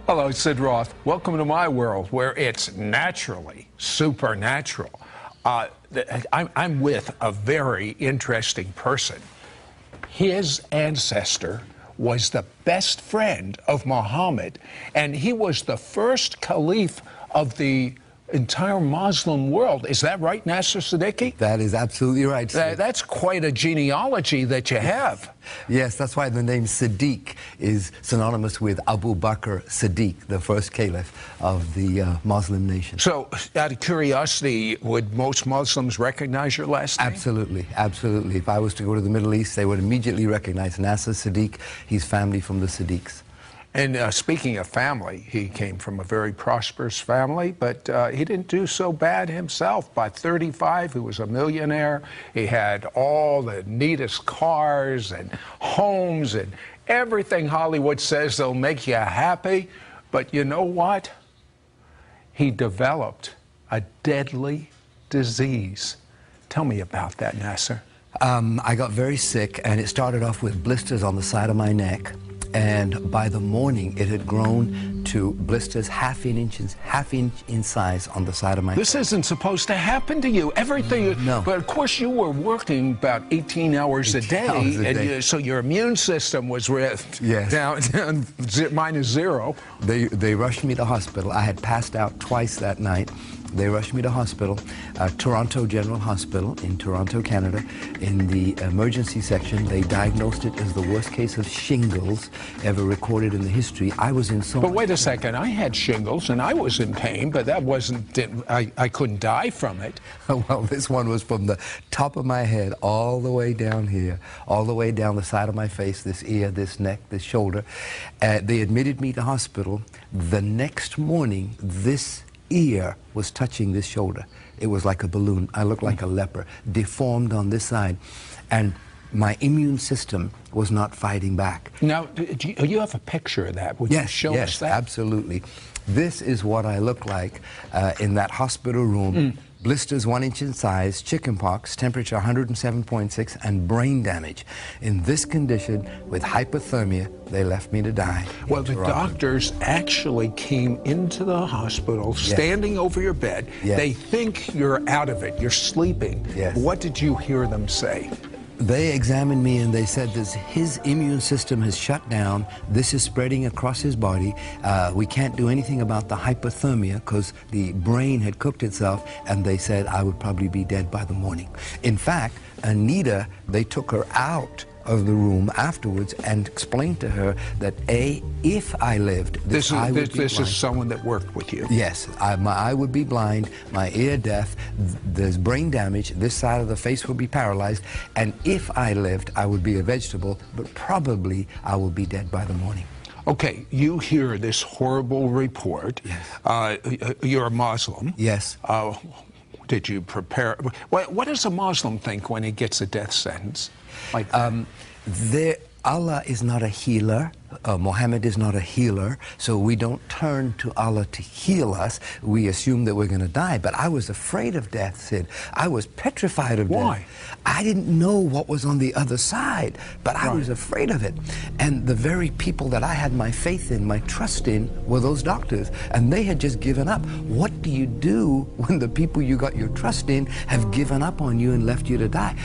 Hello, Sid Roth. Welcome to my world where it's naturally supernatural. I'm with a very interesting person. His ancestor was the best friend of Muhammad, and he was the first caliph of the entire Muslim world. Is that right, Nasir Siddiqui? That is absolutely right. That's quite a genealogy that you have. Yes, that's why the name Sidiq is synonymous with Abu Bakr Sidiq, the first caliph of the Muslim nation. So, out of curiosity, would most Muslims recognize your last name? Absolutely, absolutely. If I was to go to the Middle East, they would immediately recognize Nasir Sidiq. He's family from the Sidiqs. And speaking of family, he came from a very prosperous family, but he didn't do so bad himself. By 35, he was a millionaire. He had all the neatest cars and homes and everything Hollywood says they'll make you happy. But you know what? He developed a deadly disease. Tell me about that, Nasir. I got very sick, and it started off with blisters on the side of my neck. And by the morning, it had grown to blisters half inch in size on the side of my This face. isn't supposed to happen to you. Everything. No. But of course, you were working about 18 hours a day, and so your immune system was down -0. They rushed me to hospital. I had passed out twice that night. They rushed me to hospital, Toronto General Hospital in Toronto, Canada. In the emergency section, they diagnosed it as the worst case of shingles ever recorded in the history. I was in so But wait a second, I had shingles and I was in pain, but that wasn't, I couldn't die from it. Well, this one was from the top of my head all the way down here, all the way down the side of my face, this ear, this neck, this shoulder. They admitted me to hospital. The next morning, this ear was touching this shoulder. It was like a balloon. I looked like a leper, deformed on this side. And my immune system was not fighting back. Now, do you have a picture of that? Would you show us that? Yes, absolutely. This is what I look like in that hospital room. Blisters 1 inch in size, chickenpox, temperature 107.6, and brain damage. In this condition, with hypothermia, they left me to die. Well, the doctors actually came into the hospital, standing over your bed. Yes. They think you're out of it, you're sleeping. Yes. What did you hear them say? They examined me and they said that his immune system has shut down. This is spreading across his body. We can't do anything about the hypothermia because the brain had cooked itself, and they said I would probably be dead by the morning. In fact, Anita, they took her out of the room afterwards and explained to her that if I lived, This is someone that worked with you. Yes, my eye would be blind, my ear deaf, there's brain damage, this side of the face would be paralyzed, and if I lived, I would be a vegetable, but probably I will be dead by the morning. Okay, you hear this horrible report. Yes. You're a Muslim. Yes. Did you prepare? What does a Muslim think when he gets a death sentence like that? Allah is not a healer. Muhammad is not a healer, so we don't turn to Allah to heal us. We assume that we're going to die. But I was afraid of death, Sid. I was petrified of death. Why? I didn't know what was on the other side, but I was afraid of it. And the very people that I had my faith in, my trust in, were those doctors. And they had just given up. What do you do when the people you got your trust in have given up on you and left you to die?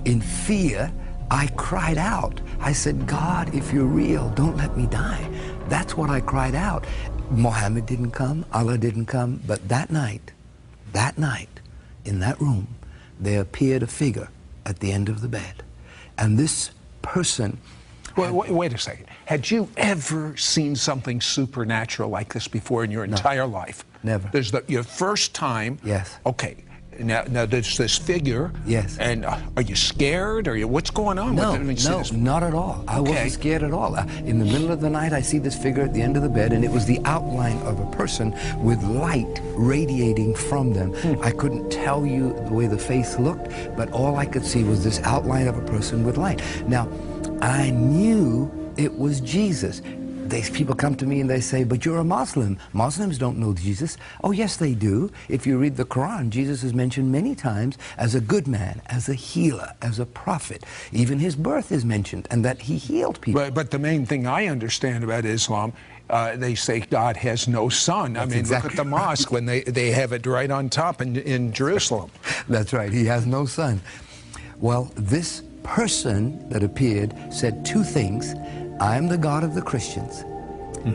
In fear, I cried out. I said, God, if you're real, don't let me die. That's what I cried out. Muhammad didn't come, Allah didn't come, but that night, in that room, there appeared a figure at the end of the bed. And this person... Wait a second. Had you ever seen something supernatural like this before in your entire life? Never. There's your first time. Yes. Okay. Now there's this figure. Yes. And are you scared? What's going on? No, not at all. I wasn't scared at all. In the middle of the night, I see this figure at the end of the bed, and it was the outline of a person with light radiating from them. I couldn't tell you the way the face looked, but all I could see was this outline of a person with light. Now, I knew it was Jesus. People come to me and they say, but you're a Muslim. Muslims don't know Jesus. Oh, yes, they do. If you read the Quran, Jesus is mentioned many times as a good man, as a healer, as a prophet. Even his birth is mentioned, and that he healed people. But the main thing I understand about Islam, they say God has no son. That's I mean, exactly look at the mosque when they have it right on top in Jerusalem. That's right. He has no son. Well, this person that appeared said two things. I'm the God of the Christians,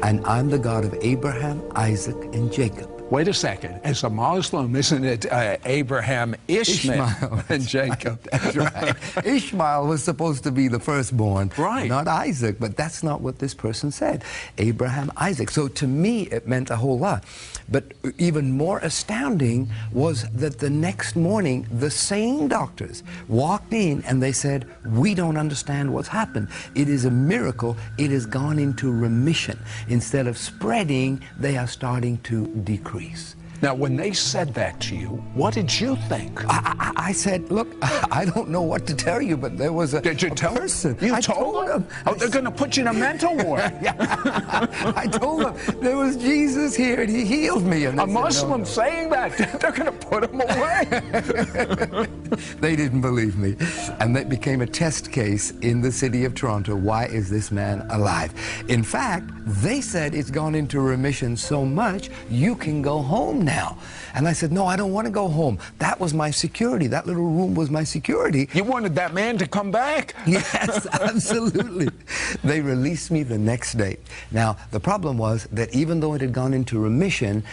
and I'm the God of Abraham, Isaac, and Jacob. Wait a second. As a Muslim, isn't it Abraham, Ishmael, and Jacob? That's right. Ishmael was supposed to be the firstborn, right? Not Isaac, but that's not what this person said. Abraham, Isaac. So to me, it meant a whole lot. But even more astounding was that the next morning, the same doctors walked in and they said, we don't understand what's happened. It is a miracle. It has gone into remission. Instead of spreading, they are starting to decrease. Now, when they said that to you, what did you think? I said, look, I don't know what to tell you, but there was a person. You told them? Oh, they're going to put you in a mental ward. I told them there was Jesus here and he healed me. And a Muslim saying that, they're going to put him away. They didn't believe me. And that became a test case in the city of Toronto. Why is this man alive? In fact, they said it's gone into remission so much, you can go home now. And I said, no, I don't want to go home. That was my security. That little room was my security. You wanted that man to come back? Yes, absolutely. They released me the next day. Now, the problem was that even though it had gone into remission,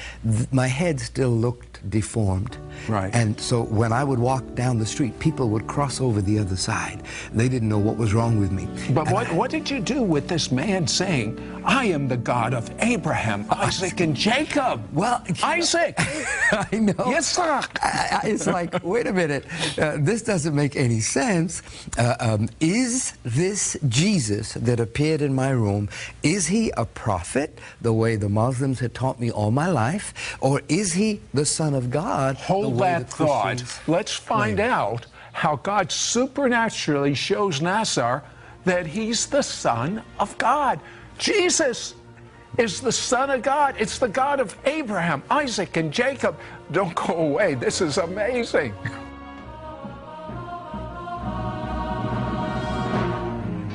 my head still looked deformed. Right. And so when I would walk down the street, people would cross over the other side. They didn't know what was wrong with me. But what did you do with this man saying, I am the God of Abraham, Isaac, and Jacob? Well, Isaac! I know. Yes, sir. It's like, wait a minute, this doesn't make any sense. Is this Jesus that appeared in my room, is he a prophet, the way the Muslims had taught me all my life, or is he the Son of God? Hold that thought. Let's find out how God supernaturally shows Nasir that he's the Son of God. Jesus is the Son of God. It's the God of Abraham, Isaac, and Jacob. Don't go away. This is amazing.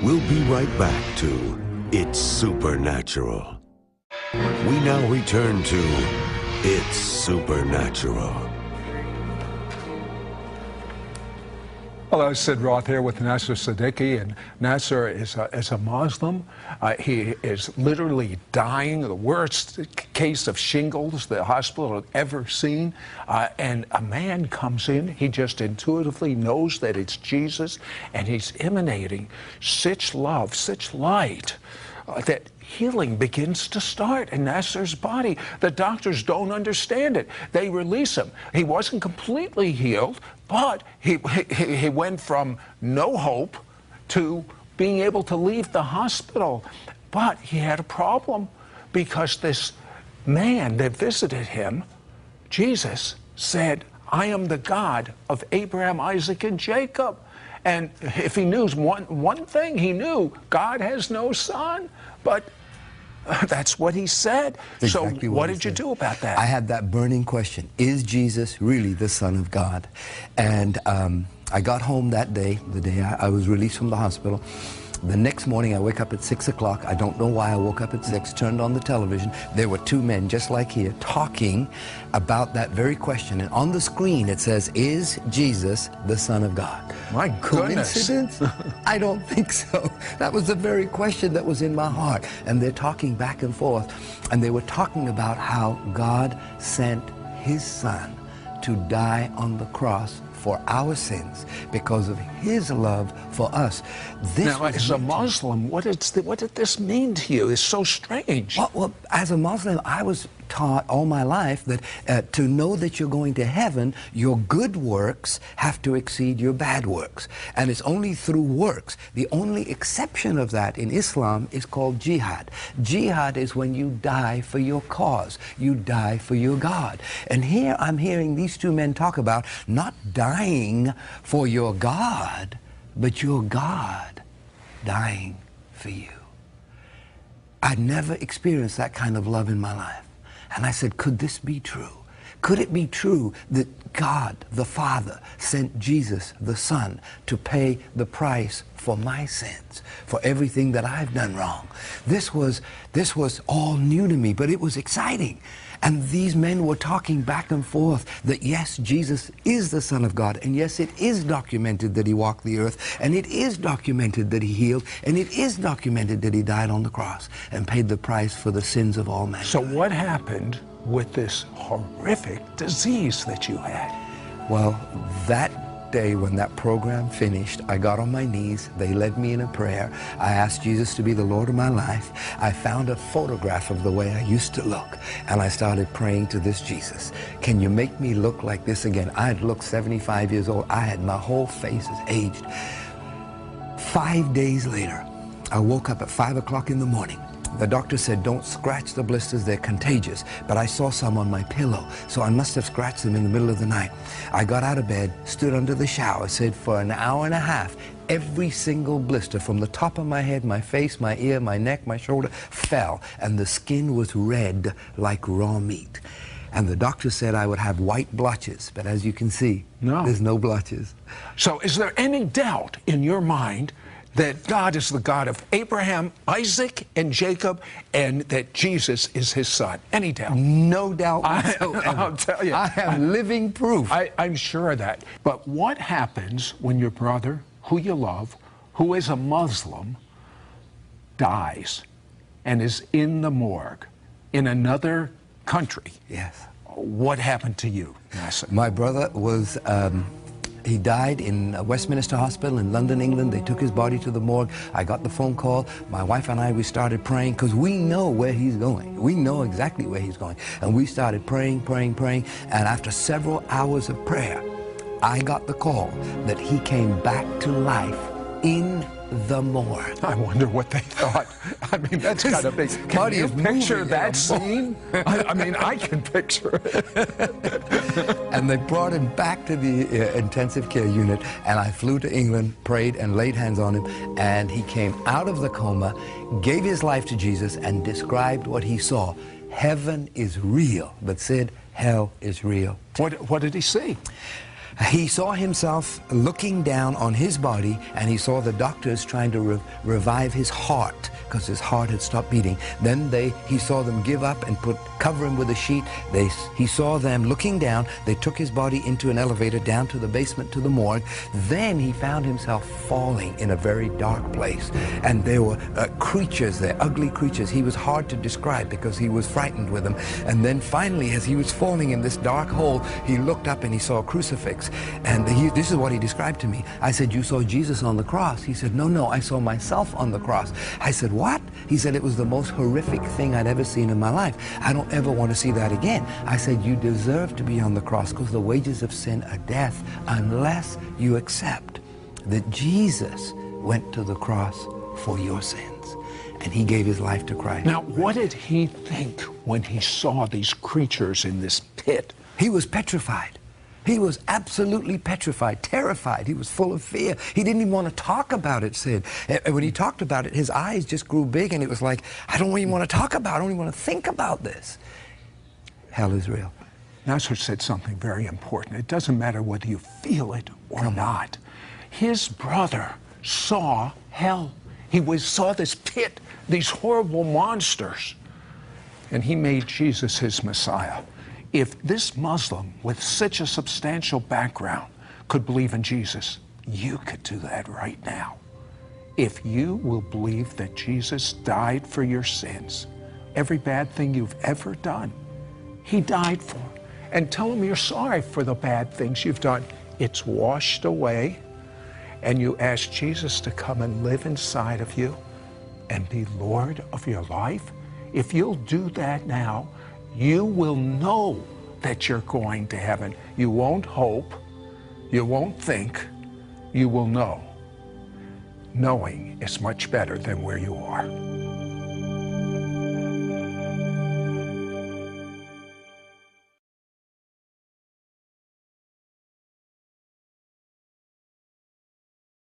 We'll be right back to It's Supernatural. We now return to It's Supernatural. Hello, Sid Roth here with Nasir Sidiq, and Nasir is a Muslim. He is literally dying, the worst case of shingles the hospital had ever seen. And a man comes in, he just intuitively knows that it's Jesus, and he's emanating such love, such light, that healing begins to start in Nasir's body. The doctors don't understand it. They release him. He wasn't completely healed, but he went from no hope to being able to leave the hospital. But he had a problem because this man that visited him, Jesus, said, I am the God of Abraham, Isaac, and Jacob. And if he knew one thing, he knew God has no son. But that's what he said. Exactly so what did you do about that? I had that burning question. Is Jesus really the Son of God? And I got home that day, the day I was released from the hospital. The next morning, I wake up at 6 o'clock. I don't know why I woke up at 6, turned on the television. There were two men, just like here, talking about that very question. And on the screen, it says, is Jesus the Son of God? My goodness. Coincidence? I don't think so. That was the very question that was in my heart. And they're talking back and forth. And they were talking about how God sent his Son to die on the cross for our sins because of his love for us. Now, as a Muslim, what did this mean to you? It's so strange. Well, as a Muslim, I was taught all my life that to know that you're going to heaven, your good works have to exceed your bad works. And it's only through works. The only exception of that in Islam is called jihad. Jihad is when you die for your cause. You die for your God. And here I'm hearing these two men talk about not dying for your God, but your God dying for you. I'd never experienced that kind of love in my life. And I said, could this be true? Could it be true that God, the Father, sent Jesus, the Son, to pay the price for my sins, for everything that I've done wrong? This was all new to me, but it was exciting. And these men were talking back and forth that yes, Jesus is the Son of God, and yes, it is documented that he walked the earth, and it is documented that he healed, and it is documented that he died on the cross and paid the price for the sins of all mankind. So what happened with this horrific disease that you had? Well, that day when that program finished, I got on my knees. They led me in a prayer. I asked Jesus to be the Lord of my life. I found a photograph of the way I used to look, and I started praying to this Jesus. Can you make me look like this again? I had looked 75 years old. My whole face is aged. 5 days later, I woke up at 5 o'clock in the morning. The doctor said, don't scratch the blisters, they're contagious. But I saw some on my pillow, so I must have scratched them in the middle of the night. I got out of bed, stood under the shower, said for an hour and a half, every single blister from the top of my head, my face, my ear, my neck, my shoulder, fell. And the skin was red like raw meat. And the doctor said I would have white blotches, but as you can see, there's no blotches. So is there any doubt in your mind that God is the God of Abraham, Isaac, and Jacob, and that Jesus is his son? Any doubt? No doubt whatsoever. I'll tell you. I am living proof. I'm sure of that. But what happens when your brother, who you love, who is a Muslim, dies and is in the morgue in another country? Yes. What happened to you, Nasir? My brother was... he died in Westminster Hospital in London, England. They took his body to the morgue. I got the phone call. My wife and I, we started praying because we know where he's going. We know exactly where he's going. And we started praying. And after several hours of prayer, I got the call that he came back to life in the morgue. I wonder what they thought. I mean, that's got to be... Can you picture that scene? I mean, I can picture it. And they brought him back to the intensive care unit, and I flew to England, prayed, and laid hands on him, and he came out of the coma, gave his life to Jesus, and described what he saw. Heaven is real, but said hell is real. What did he see? He saw himself looking down on his body, and he saw the doctors trying to revive his heart because his heart had stopped beating. Then he saw them give up and cover him with a sheet. He saw them looking down. They took his body into an elevator down to the basement to the morgue. Then he found himself falling in a very dark place, and there were creatures there, ugly creatures. He was hard to describe because he was frightened with them. And then finally, as he was falling in this dark hole, he looked up and he saw a crucifix. And this is what he described to me. I said, you saw Jesus on the cross? He said, no, I saw myself on the cross. I said, what? He said, it was the most horrific thing I'd ever seen in my life. I don't ever want to see that again. I said, you deserve to be on the cross because the wages of sin are death unless you accept that Jesus went to the cross for your sins. And he gave his life to Christ. Now, what did he think when he saw these creatures in this pit? He was petrified. He was absolutely petrified, terrified. He was full of fear. He didn't even want to talk about it, Sid. And when he talked about it, his eyes just grew big, and it was like, I don't even want to talk about it. I don't even want to think about this. Hell is real. Nasir said something very important. It doesn't matter whether you feel it or not. His brother saw hell. He saw this pit, these horrible monsters, and he made Jesus his Messiah. If this Muslim with such a substantial background could believe in Jesus, you could do that right now. If you will believe that Jesus died for your sins, every bad thing you've ever done, he died for. And tell him you're sorry for the bad things you've done. It's washed away, and you ask Jesus to come and live inside of you and be Lord of your life. If you'll do that now, you will know that you're going to heaven. You won't hope, you won't think, you will know. Knowing is much better than where you are.